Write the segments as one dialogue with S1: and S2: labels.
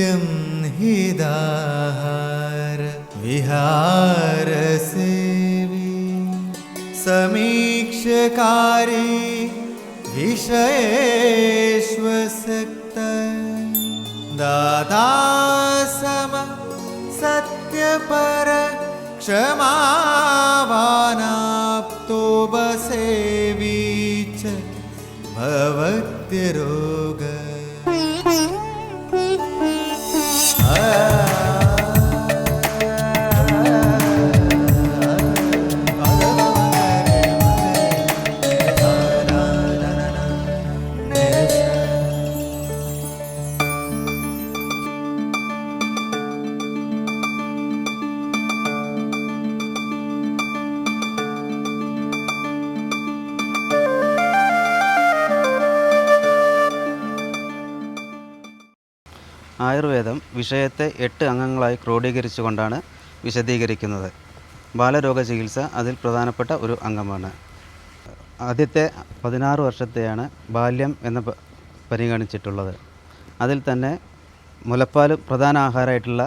S1: नित्यं हिदाहार विहारसेवी समीक्षकारी विषयेष्वसक्त दाता सम सत्यपर क्षमावानाप्तो बसेवी च भवत्यरोग
S2: ആയുർവേദം വിഷയത്തെ 8 അംഗങ്ങളായി ക്രോഡീകരിച്ചുകൊണ്ടാണ് വിശദീകരിക്കുന്നത്. ബാലരോഗ ചികിത്സ അതിൽ പ്രധാനപ്പെട്ട ഒരു അംഗമാണ്. ആദ്യത്തെ 16 വർഷത്തെയാണ് ബാല്യം എന്ന് പരിഗണിച്ചിട്ടുള്ളത്. അതിൽ തന്നെ മുലപ്പാലും പ്രധാന ആഹാരമായിട്ടുള്ള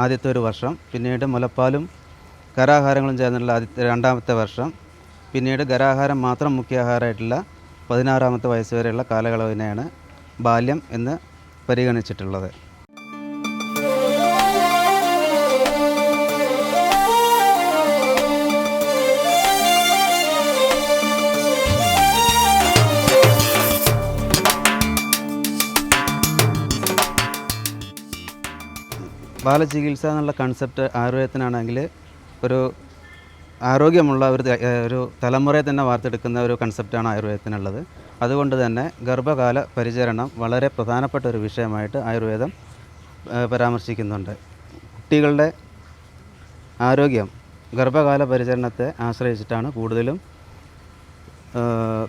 S2: ആദ്യത്തെ ഒരു വർഷം, പിന്നീട് മുലപ്പാലും ഖരാഹാരങ്ങളും ചേർന്നുള്ള രണ്ടാമത്തെ വർഷം, പിന്നീട് ഖരാഹാരം മാത്രം മുഖ്യാഹാരമായിട്ടുള്ള 16-ാമത്തെ വയസ്സ് വരെയുള്ള കാലയളവിനെയാണ് ബാല്യം എന്ന് പരിഗണിച്ചിട്ടുള്ളത്. ബാലചികിത്സ എന്നുള്ള കൺസെപ്റ്റ് ആയുർവേദത്തിനാണെങ്കിൽ ഒരു ആരോഗ്യമുള്ള ഒരു തലമുറയെ തന്നെ വാർത്തെടുക്കുന്ന ഒരു കൺസെപ്റ്റാണ് ആയുർവേദത്തിനുള്ളത്. അതുകൊണ്ട് തന്നെ ഗർഭകാല പരിചരണം വളരെ പ്രധാനപ്പെട്ട ഒരു വിഷയമായിട്ട് ആയുർവേദം പരാമർശിക്കുന്നുണ്ട്. കുട്ടികളുടെ ആരോഗ്യം ഗർഭകാല പരിചരണത്തെ ആശ്രയിച്ചിട്ടാണ് കൂടുതലും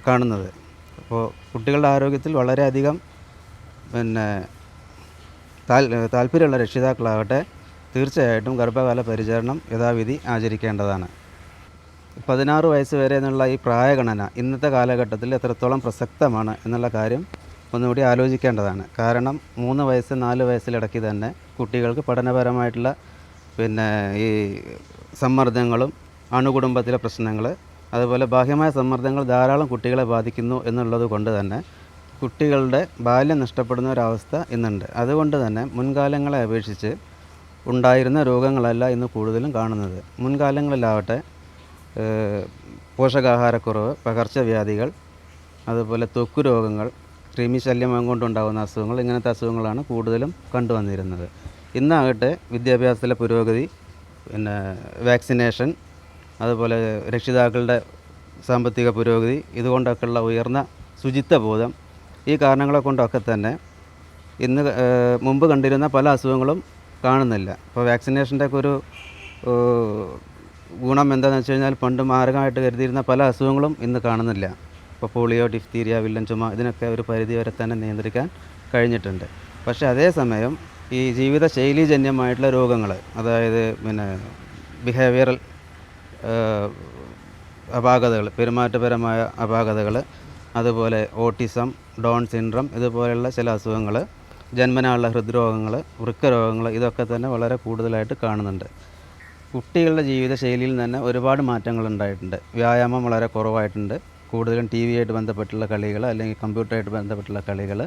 S2: കാണുന്നത്. അപ്പോൾ കുട്ടികളുടെ ആരോഗ്യത്തിൽ വളരെയധികം താല്പര്യമുള്ള രക്ഷിതാക്കളാകട്ടെ തീർച്ചയായിട്ടും ഗർഭകാല പരിചരണം യഥാവിധി ആചരിക്കേണ്ടതാണ്. 16 വയസ്സ് വരെ എന്നുള്ള ഈ പ്രായഗണന ഇന്നത്തെ കാലഘട്ടത്തിൽ എത്രത്തോളം പ്രസക്തമാണ് എന്നുള്ള കാര്യം ഒന്നുകൂടി ആലോചിക്കേണ്ടതാണ്. കാരണം 3 വയസ്സ് 4 വയസ്സിലിടയ്ക്ക് തന്നെ കുട്ടികൾക്ക് പഠനപരമായിട്ടുള്ള ഈ സമ്മർദ്ദങ്ങളും അണുകുടുംബത്തിലെ പ്രശ്നങ്ങൾ, അതുപോലെ ബാഹ്യമായ സമ്മർദ്ദങ്ങൾ ധാരാളം കുട്ടികളെ ബാധിക്കുന്നു എന്നുള്ളത് കൊണ്ട് തന്നെ കുട്ടികളുടെ ബാല്യം നഷ്ടപ്പെടുന്ന ഒരവസ്ഥ ഇന്നുണ്ട്. അതുകൊണ്ട് തന്നെ മുൻകാലങ്ങളെ അപേക്ഷിച്ച് ഉണ്ടായിരുന്ന രോഗങ്ങളല്ല ഇന്ന് കൂടുതലും കാണുന്നത്. മുൻകാലങ്ങളിലാവട്ടെ പോഷകാഹാരക്കുറവ്, പകർച്ചവ്യാധികൾ, അതുപോലെ ത്വക്ക് രോഗങ്ങൾ, കൃമിശല്യം കൊണ്ടുണ്ടാകുന്ന അസുഖങ്ങൾ, ഇങ്ങനത്തെ അസുഖങ്ങളാണ് കൂടുതലും കണ്ടുവന്നിരുന്നത്. ഇന്നാകട്ടെ വിദ്യാഭ്യാസത്തിലെ പുരോഗതി, വാക്സിനേഷൻ, അതുപോലെ രക്ഷിതാക്കളുടെ സാമ്പത്തിക പുരോഗതി, ഇതുകൊണ്ടൊക്കെയുള്ള ഉയർന്ന ശുചിത്വബോധം, ഈ കാരണങ്ങളെ കൊണ്ടൊക്കെ തന്നെ ഇന്ന് മുമ്പ് കണ്ടിരുന്ന പല അസുഖങ്ങളും കാണുന്നില്ല. ഇപ്പോൾ വാക്സിനേഷൻ്റെയൊക്കെ ഒരു ഗുണം എന്താണെന്ന് വെച്ച് കഴിഞ്ഞാൽ പണ്ട് മാരകമായിട്ട് കരുതിയിരുന്ന പല അസുഖങ്ങളും ഇന്ന് കാണുന്നില്ല. ഇപ്പോൾ പോളിയോ, ഡിഫ്തീരിയ, വില്ലൻ ചുമ, ഇതിനൊക്കെ ഒരു പരിധി വരെ തന്നെ നിയന്ത്രിക്കാൻ കഴിഞ്ഞിട്ടുണ്ട്. പക്ഷേ അതേസമയം ഈ ജീവിതശൈലീജന്യമായിട്ടുള്ള രോഗങ്ങൾ, അതായത് ബിഹേവിയറൽ അപാകതകൾ, പെരുമാറ്റപരമായ അപാകതകൾ, അതുപോലെ ഓട്ടിസം, ഡൗൺ സിൻഡ്രം, ഇതുപോലെയുള്ള ചില അസുഖങ്ങൾ, ജന്മനായുള്ള ഹൃദ്രോഗങ്ങൾ, വൃക്കരോഗങ്ങൾ, ഇതൊക്കെ തന്നെ വളരെ കൂടുതലായിട്ട് കാണുന്നുണ്ട്. കുട്ടികളുടെ ജീവിതശൈലിയിൽ തന്നെ ഒരുപാട് മാറ്റങ്ങൾ ഉണ്ടായിട്ടുണ്ട്. വ്യായാമം വളരെ കുറവായിട്ടുണ്ട്. കൂടുതലും ടി വിയായിട്ട് ബന്ധപ്പെട്ടുള്ള കളികൾ, അല്ലെങ്കിൽ കമ്പ്യൂട്ടറായിട്ട് ബന്ധപ്പെട്ടുള്ള കളികൾ.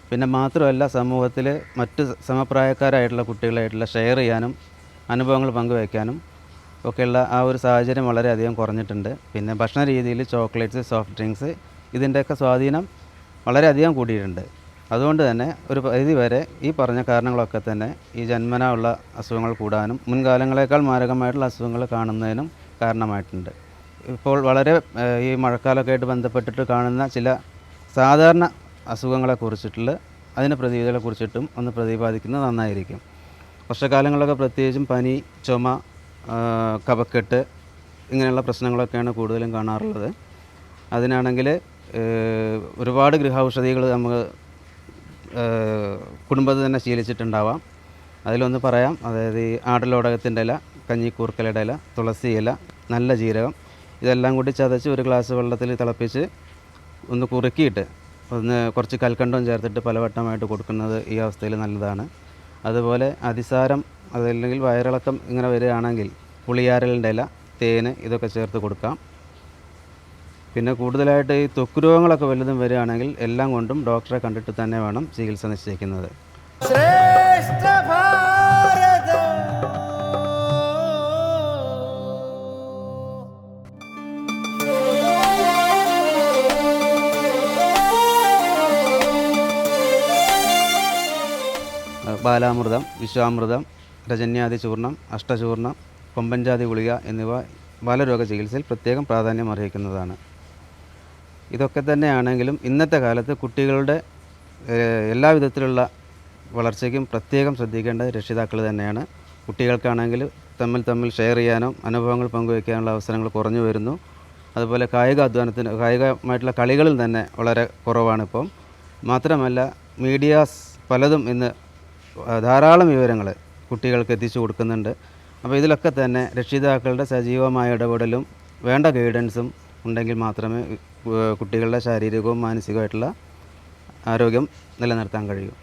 S2: പിന്നെ മാത്രമല്ല, സമൂഹത്തിൽ മറ്റ് സമപ്രായക്കാരായിട്ടുള്ള കുട്ടികളായിട്ടുള്ള ഷെയർ ചെയ്യാനും അനുഭവങ്ങൾ പങ്കുവയ്ക്കാനും ഒക്കെയുള്ള ആ ഒരു സാഹചര്യം വളരെയധികം കുറഞ്ഞിട്ടുണ്ട്. പിന്നെ ഭക്ഷണ രീതിയിൽ ചോക്ലേറ്റ്സ്, സോഫ്റ്റ് ഡ്രിങ്ക്സ്, ഇതിൻ്റെയൊക്കെ സ്വാധീനം വളരെയധികം കൂടിയിട്ടുണ്ട്. അതുകൊണ്ട് തന്നെ ഒരു പരിധി വരെ ഈ പറഞ്ഞ കാരണങ്ങളൊക്കെ തന്നെ ഈ ജന്മനാ ഉള്ള അസുഖങ്ങൾ കൂടാനും മുൻകാലങ്ങളേക്കാൾ മാരകമായിട്ടുള്ള അസുഖങ്ങൾ കാണുന്നതിനും കാരണമായിട്ടുണ്ട്. ഇപ്പോൾ വളരെ ഈ മഴക്കാലമൊക്കെ ആയിട്ട് ബന്ധപ്പെട്ടിട്ട് കാണുന്ന ചില സാധാരണ അസുഖങ്ങളെക്കുറിച്ചിട്ടുള്ള അതിൻ്റെ പ്രതിവിധികളെക്കുറിച്ചിട്ടും ഒന്ന് പ്രതിപാദിക്കുന്നത് നന്നായിരിക്കും. വർഷക്കാലങ്ങളൊക്കെ പ്രത്യേകിച്ചും പനി, ചുമ, കഫക്കെട്ട്, ഇങ്ങനെയുള്ള പ്രശ്നങ്ങളൊക്കെയാണ് കൂടുതലും കാണാറുള്ളത്. അതിനാണെങ്കിൽ ഒരുപാട് ഗൃഹൌഷധികൾ നമുക്ക് കുടുംബത്തിൽ തന്നെ ശീലിച്ചിട്ടുണ്ടാവാം. അതിലൊന്ന് പറയാം, അതായത് ഈ ആടലോടകത്തിൻ്റെ ഇല, കഞ്ഞിക്കൂർക്കലയുടെ ഇല, തുളസി ഇല, നല്ല ജീരകം, ഇതെല്ലാം കൂടി ചതച്ച് ഒരു ഗ്ലാസ് വെള്ളത്തിൽ തിളപ്പിച്ച് ഒന്ന് കുറുക്കിയിട്ട് കുറച്ച് കൽക്കണ്ടവും ചേർത്തിട്ട് പലവട്ടമായിട്ട് കൊടുക്കുന്നത് ഈ അവസ്ഥയിൽ നല്ലതാണ്. അതുപോലെ അതിസാരം അതല്ലെങ്കിൽ വയറിളക്കം ഇങ്ങനെ വരികയാണെങ്കിൽ പുളിയാരലിൻ്റെ ഇല, തേന് ഇതൊക്കെ ചേർത്ത് കൊടുക്കാം. പിന്നെ കൂടുതലായിട്ട് ഈ ത്വക്ക് രോഗങ്ങളൊക്കെ വല്ലതും വരികയാണെങ്കിൽ എല്ലാം കൊണ്ടും ഡോക്ടറെ കണ്ടിട്ട് തന്നെ വേണം ചികിത്സ നിശ്ചയിക്കുന്നത്. ബാലാമൃതം, വിശ്വാമൃതം, രജന്യാദി ചൂർണം, അഷ്ടചൂർണം, കൊമ്പൻജാതി ഗുളിക എന്നിവ ബാലരോഗ ചികിത്സയിൽ പ്രത്യേകം പ്രാധാന്യം അർഹിക്കുന്നതാണ്. ഇതൊക്കെ തന്നെയാണെങ്കിലും ഇന്നത്തെ കാലത്ത് കുട്ടികളുടെ എല്ലാവിധത്തിലുള്ള വളർച്ചയ്ക്കും പ്രത്യേകം ശ്രദ്ധിക്കേണ്ടത് രക്ഷിതാക്കൾ തന്നെയാണ്. കുട്ടികൾക്കാണെങ്കിൽ തമ്മിൽ ഷെയർ ചെയ്യാനോ അനുഭവങ്ങൾ പങ്കുവയ്ക്കാനുള്ള അവസരങ്ങൾ കുറഞ്ഞു വരുന്നു. അതുപോലെ കായികമായിട്ടുള്ള കളികളിൽ തന്നെ വളരെ കുറവാണിപ്പം. മാത്രമല്ല മീഡിയാസ് പലതും ഇന്ന് ധാരാളം വിവരങ്ങൾ കുട്ടികൾക്ക് എത്തിച്ചു കൊടുക്കുന്നുണ്ട്. അപ്പോൾ ഇതിലൊക്കെ തന്നെ രക്ഷിതാക്കളുടെ സജീവമായ ഇടപെടലും വേണ്ട ഗൈഡൻസും ഉണ്ടെങ്കിൽ മാത്രമേ കുട്ടികളുടെ ശാരീരികവും മാനസികമായിട്ടുള്ള ആരോഗ്യം നിലനിർത്താൻ കഴിയൂ.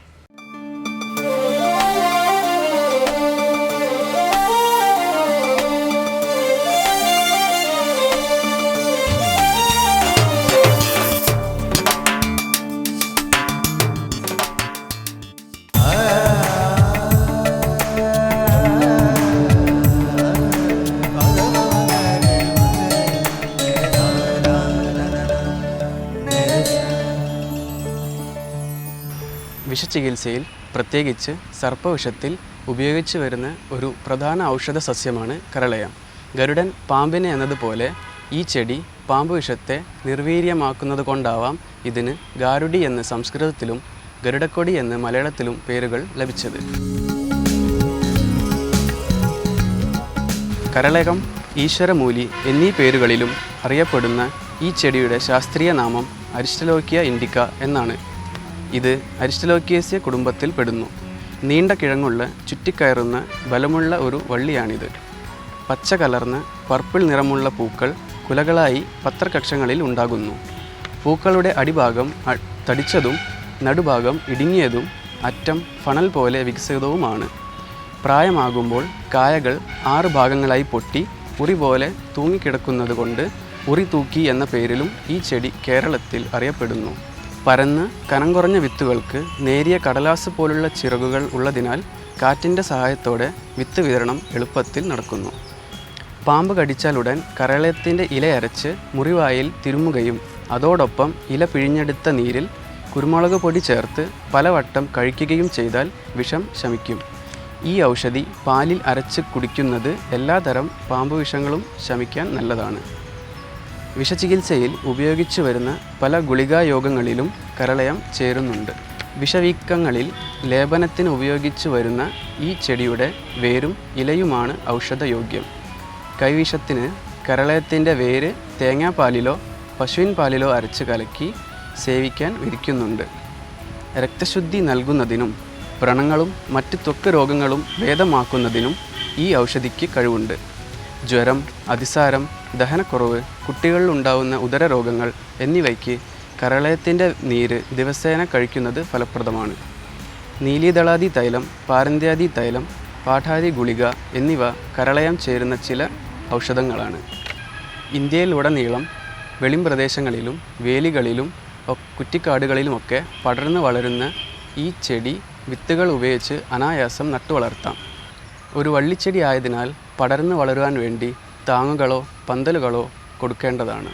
S3: വിഷചികിത്സയിൽ പ്രത്യേകിച്ച് സർപ്പവിഷത്തിൽ ഉപയോഗിച്ചു വരുന്ന ഒരു പ്രധാന ഔഷധ സസ്യമാണ് കരളയം. ഗരുഡൻ പാമ്പിനെ എന്നതുപോലെ ഈ ചെടി പാമ്പ് വിഷത്തെ നിർവീര്യമാക്കുന്നത് കൊണ്ടാവാം ഇതിന് ഗാരുഡി എന്ന് സംസ്കൃതത്തിലും ഗരുഡക്കൊടി എന്ന് മലയാളത്തിലും പേരുകൾ ലഭിച്ചത്. കരളകം, ഈശ്വരമൂലി എന്നീ പേരുകളിലും അറിയപ്പെടുന്ന ഈ ചെടിയുടെ ശാസ്ത്രീയ നാമം അരിസ്റ്റലോക്കിയ ഇൻഡിക്ക എന്നാണ്. ഇത് അരിസ്റ്റലോക്കിയേസിയ കുടുംബത്തിൽ പെടുന്നു. നീണ്ട കിഴങ്ങുള്ള ചുറ്റിക്കയറുന്ന ബലമുള്ള ഒരു വള്ളിയാണിത്. പച്ച കലർന്ന് പർപ്പിൾ നിറമുള്ള പൂക്കൾ കുലകളായി പത്രകക്ഷങ്ങളിൽ ഉണ്ടാകുന്നു. പൂക്കളുടെ അടിഭാഗം തടിച്ചതും നടുഭാഗം ഇടുങ്ങിയതും അറ്റം ഫണൽ പോലെ വികസിതവുമാണ്. പ്രായമാകുമ്പോൾ കായകൾ 6 ഭാഗങ്ങളായി പൊട്ടി ഉറി പോലെ തൂങ്ങിക്കിടക്കുന്നത് കൊണ്ട് ഉറി തൂക്കി എന്ന പേരിലും ഈ ചെടി കേരളത്തിൽ അറിയപ്പെടുന്നു. പരന്ന് കനം കുറഞ്ഞ വിത്തുകൾക്ക് നേരിയ കടലാസ് പോലുള്ള ചിറകുകൾ ഉള്ളതിനാൽ കാറ്റിൻ്റെ സഹായത്തോടെ വിത്ത് വിതരണം എളുപ്പത്തിൽ നടക്കുന്നു. പാമ്പ് കടിച്ചാലുടൻ കരളയത്തിൻ്റെ ഇല അരച്ച് മുറിവായിൽ തിരുമുകയും അതോടൊപ്പം ഇല പിഴിഞ്ഞെടുത്ത നീരിൽ കുരുമുളക് പൊടി ചേർത്ത് പലവട്ടം കഴിക്കുകയും ചെയ്താൽ വിഷം ശമിക്കും. ഈ ഔഷധി പാലിൽ അരച്ച് കുടിക്കുന്നത് എല്ലാതരം പാമ്പ് വിഷങ്ങളും ശമിക്കാൻ നല്ലതാണ്. വിഷചികിത്സയിൽ ഉപയോഗിച്ചു വരുന്ന പല ഗുളികായോഗങ്ങളിലും കരളയം ചേരുന്നുണ്ട്. വിഷവീക്കങ്ങളിൽ ലേപനത്തിന് ഉപയോഗിച്ചു വരുന്ന ഈ ചെടിയുടെ വേരും ഇലയുമാണ് ഔഷധയോഗ്യം. കൈവിഷത്തിന് കരളയത്തിൻ്റെ വേര് തേങ്ങാപ്പാലിലോ പശുവിൻ പാലിലോ അരച്ച് കലക്കി സേവിക്കാൻ വിരിക്കുന്നുണ്ട്. രക്തശുദ്ധി നൽകുന്നതിനും വ്രണങ്ങളും മറ്റ് ത്വക്ക് രോഗങ്ങളും ഭേദമാക്കുന്നതിനും ഈ ഔഷധിക്ക് കഴിവുണ്ട്. ജ്വരം, അതിസാരം, ദഹനക്കുറവ്, കുട്ടികളിലുണ്ടാവുന്ന ഉദരരോഗങ്ങൾ എന്നിവയ്ക്ക് കരളയത്തിൻ്റെ നീര് ദിവസേന കഴിക്കുന്നത് ഫലപ്രദമാണ്. നീലിദളാദി തൈലം, പാരന്ത്യാദി തൈലം, പാഠാദി ഗുളിക എന്നിവ കരളയം ചേരുന്ന ചില ഔഷധങ്ങളാണ്. ഇന്ത്യയിലുടനീളം വെളിംപ്രദേശങ്ങളിലും വേലികളിലും കുറ്റിക്കാടുകളിലുമൊക്കെ പടർന്നു വളരുന്ന ഈ ചെടി വിത്തുകൾ ഉപയോഗിച്ച് അനായാസം നട്ടുവളർത്താം. ഒരു വള്ളിച്ചെടി ആയതിനാൽ പടർന്നു വളരുവാൻ വേണ്ടി താങ്ങുകളോ പന്തലുകളോ കൊടുക്കേണ്ടതാണ്.